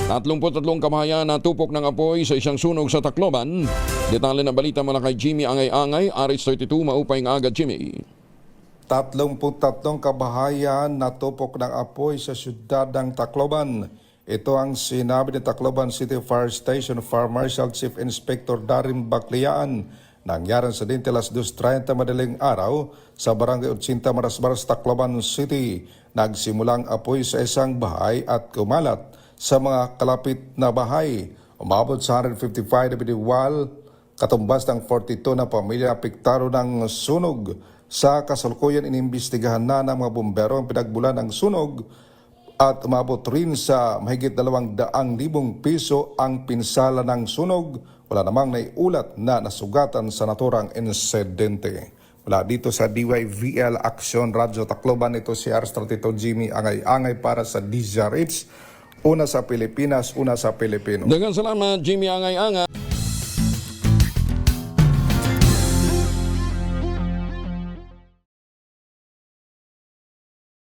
33 kabahayan na tupok ng apoy sa isang sunog sa Tacloban. Detalye ng balita mula kay Jimmy Angay-Angay, Aris 32, maupay nga agad Jimmy. 33 kabahayan na tupok ng apoy sa syudad ng Tacloban. Ito ang sinabi ni Tacloban City Fire Station Fire Marshal Chief Inspector Darin Bacliaan. Nangyari sa dinti alas 2:30 madaling araw sa Barangay 80 Marasmaras, Tacloban City. Nagsimulang apoy sa isang bahay at kumalat sa mga kalapit na bahay. Umabot sa 155 na biniwal, katumbas ng 42 na pamilya apektado ng sunog. Sa kasalukuyan, inimbestigahan na ng mga bumbero ang pinagbulan ng sunog at umabot rin sa mahigit 200,000 piso ang pinsala ng sunog. Wala namang naiulat na nasugatan sa naturang insidente. Mula dito sa DYVL Action Radyo Tacloban, ito si Ars32 Jimmy Angay-Angay para sa DZRH. Una sa Pilipinas, una sa Pilipino. Daghang salamat Jimmy Angay-Angay.